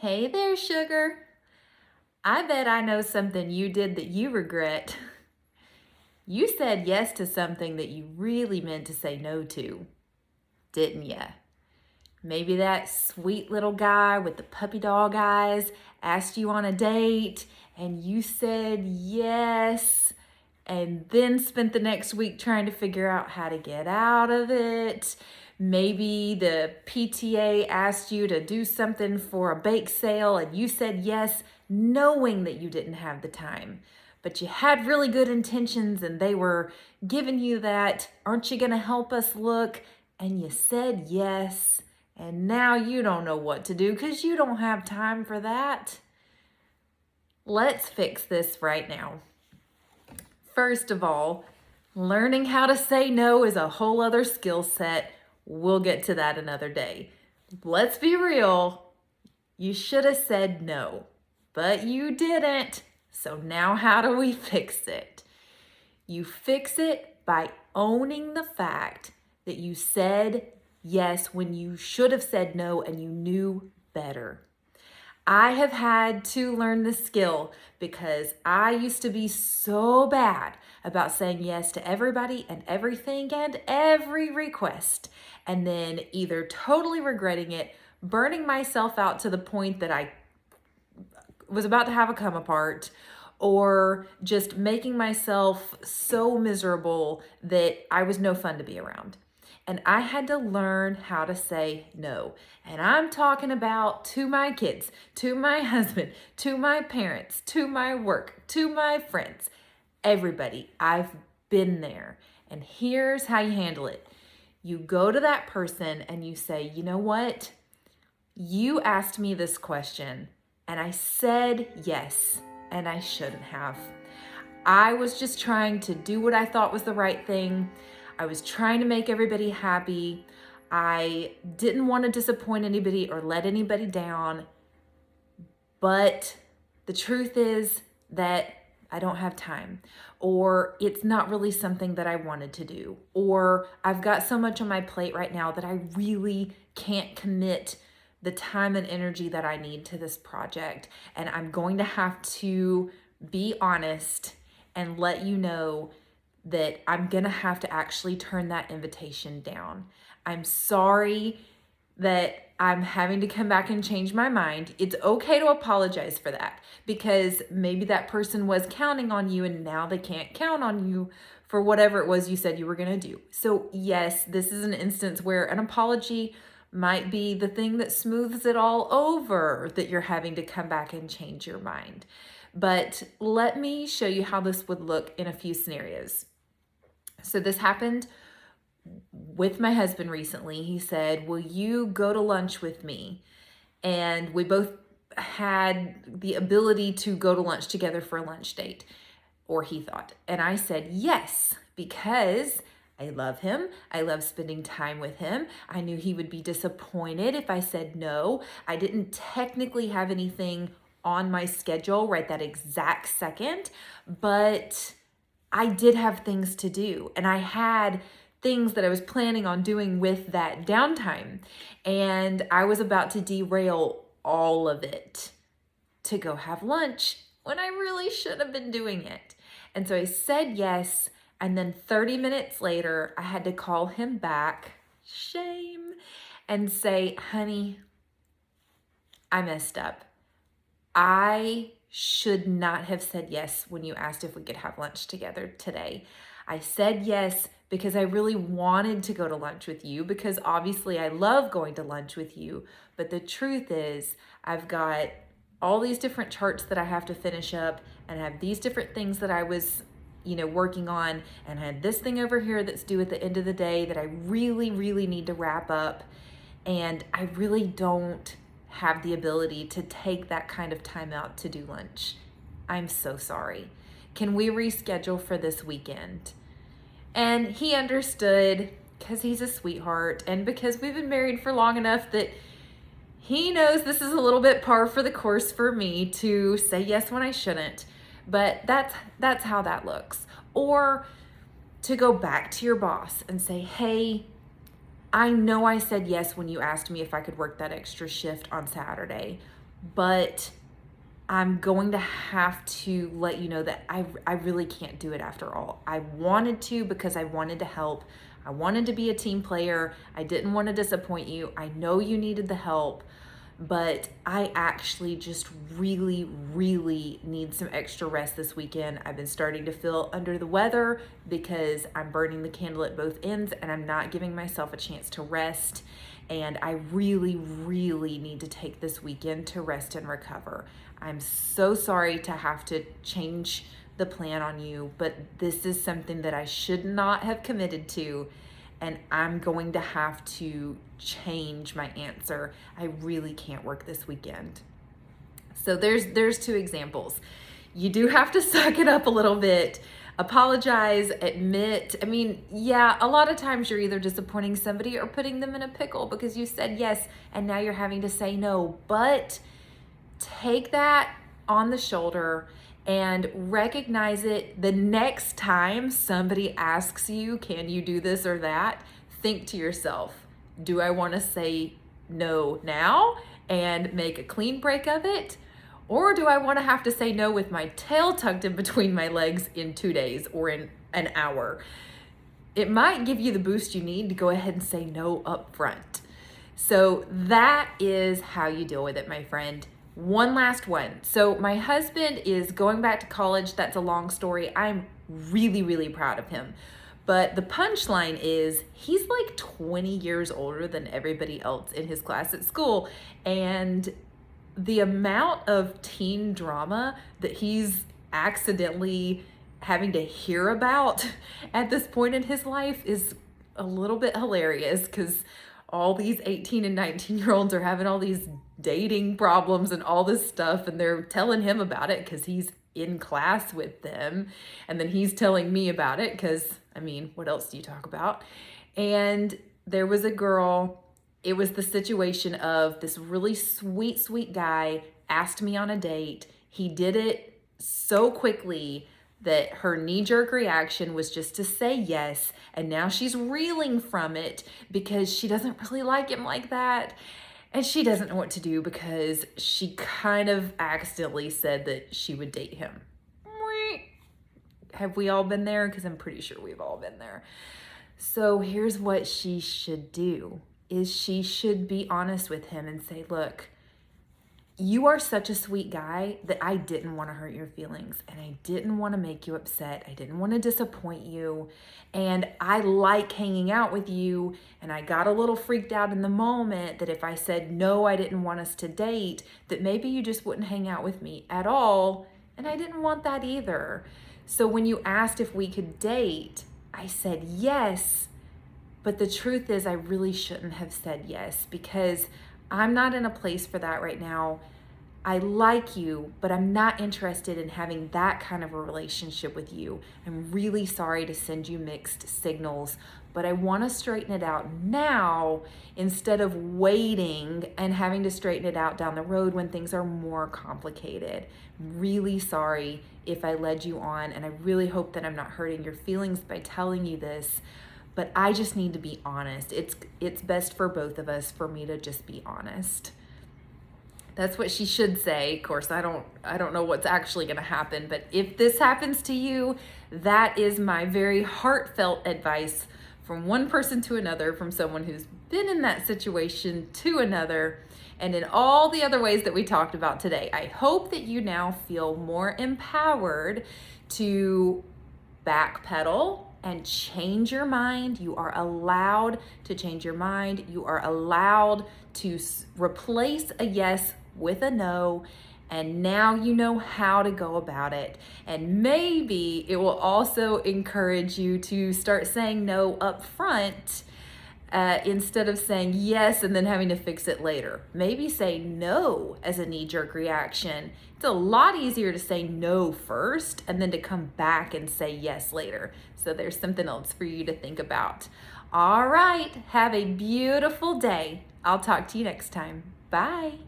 Hey there, sugar. I bet I know something you did that you regret. You said yes to something that you really meant to say no to, didn't ya? Maybe that sweet little guy with the puppy dog eyes asked you on a date and you said yes and then spent the next week trying to figure out how to get out of it. Maybe the PTA asked you to do something for a bake sale and you said yes, knowing that you didn't have the time. But you had really good intentions and they were giving you that, aren't you gonna help us look? And you said yes, and now you don't know what to do because you don't have time for that. Let's fix this right now. First of all, learning how to say no is a whole other skill set. We'll get to that another day. Let's be real. You should have said no, but you didn't. So now how do we fix it? You fix it by owning the fact that you said yes when you should have said no and you knew better. I have had to learn this skill because I used to be so bad about saying yes to everybody and everything and every request, and then either totally regretting it, burning myself out to the point that I was about to have a come apart, or just making myself so miserable that I was no fun to be around. And I had to learn how to say no. And I'm talking about to my kids, to my husband, to my parents, to my work, to my friends, everybody. I've been there. And here's how you handle it. You go to that person and you say, you know what? You asked me this question and I said yes, and I shouldn't have. I was just trying to do what I thought was the right thing. I was trying to make everybody happy. I didn't want to disappoint anybody or let anybody down. But the truth is that I don't have time, or it's not really something that I wanted to do, or I've got so much on my plate right now that I really can't commit the time and energy that I need to this project. And I'm going to have to be honest and let you know that I'm gonna have to actually turn that invitation down. I'm sorry that I'm having to come back and change my mind. It's okay to apologize for that because maybe that person was counting on you and now they can't count on you for whatever it was you said you were gonna do. So yes, this is an instance where an apology might be the thing that smooths it all over, that you're having to come back and change your mind. But let me show you how this would look in a few scenarios. So this happened with my husband recently. He said, will you go to lunch with me? And we both had the ability to go to lunch together for a lunch date, or he thought. And I said yes, because I love him. I love spending time with him. I knew he would be disappointed if I said no. I didn't technically have anything on my schedule right that exact second, but I did have things to do, and I had things that I was planning on doing with that downtime, and I was about to derail all of it to go have lunch when I really should have been doing it. And so I said yes, and then 30 minutes later, I had to call him back, shame, and say, honey, I messed up. I should not have said yes when you asked if we could have lunch together today. I said yes because I really wanted to go to lunch with you, because obviously I love going to lunch with you. But the truth is, I've got all these different charts that I have to finish up, and I have these different things that I was working on, and I had this thing over here that's due at the end of the day that I really, really need to wrap up. And I really don't have the ability to take that kind of time out to do lunch. I'm so sorry. Can we reschedule for this weekend? And he understood, because he's a sweetheart, and because we've been married for long enough that he knows this is a little bit par for the course for me to say yes when I shouldn't. But that's how that looks. Or to go back to your boss and say, hey, I know I said yes when you asked me if I could work that extra shift on Saturday, but I'm going to have to let you know that I really can't do it after all. I wanted to because I wanted to help. I wanted to be a team player. I didn't want to disappoint you. I know you needed the help, but I actually just really, really need some extra rest this weekend. I've been starting to feel under the weather because I'm burning the candle at both ends and I'm not giving myself a chance to rest. And I really, really need to take this weekend to rest and recover. I'm so sorry to have to change the plan on you, but this is something that I should not have committed to, and I'm going to have to change my answer. I really can't work this weekend. So there's two examples. You do have to suck it up a little bit. Apologize, admit. I mean, yeah, a lot of times you're either disappointing somebody or putting them in a pickle because you said yes and now you're having to say no. But take that on the shoulder and recognize it. The next time somebody asks you, can you do this or that? Think to yourself, do I want to say no now and make a clean break of it? Or do I want to have to say no with my tail tucked in between my legs in 2 days or in an hour? It might give you the boost you need to go ahead and say no up front. So that is how you deal with it, my friend. One last one. So my husband is going back to college. That's a long story. I'm really, really proud of him. But the punchline is he's like 20 years older than everybody else in his class at school. And the amount of teen drama that he's accidentally having to hear about at this point in his life is a little bit hilarious because all these 18 and 19-year-olds are having all these dating problems and all this stuff, and they're telling him about it because he's in class with them, and then he's telling me about it because, I mean, what else do you talk about? And there was a girl. It was the situation of this really sweet, sweet guy asked me on a date. He did it so quickly that her knee-jerk reaction was just to say yes, and now she's reeling from it because she doesn't really like him like that, and she doesn't know what to do because she kind of accidentally said that she would date him. Have we all been there? Because I'm pretty sure we've all been there. So here's what she should do, is she should be honest with him and say, look, you are such a sweet guy that I didn't want to hurt your feelings and I didn't want to make you upset. I didn't want to disappoint you. And I like hanging out with you. And I got a little freaked out in the moment that if I said, no, I didn't want us to date, that maybe you just wouldn't hang out with me at all. And I didn't want that either. So when you asked if we could date, I said yes. But the truth is I really shouldn't have said yes because I'm not in a place for that right now. I like you, but I'm not interested in having that kind of a relationship with you. I'm really sorry to send you mixed signals, but I want to straighten it out now instead of waiting and having to straighten it out down the road when things are more complicated. I'm really sorry if I led you on, and I really hope that I'm not hurting your feelings by telling you this. But I just need to be honest. It's best for both of us for me to just be honest. That's what she should say. Of course, I don't know what's actually going to happen, but if this happens to you, that is my very heartfelt advice from one person to another, from someone who's been in that situation to another, and in all the other ways that we talked about today. I hope that you now feel more empowered to backpedal and change your mind. You are allowed to change your mind. You are allowed to replace a yes with a no. And now you know how to go about it. And maybe it will also encourage you to start saying no up front instead of saying yes and then having to fix it later. Maybe say no as a knee-jerk reaction. It's a lot easier to say no first and then to come back and say yes later. So there's something else for you to think about. All right, have a beautiful day. I'll talk to you next time. Bye.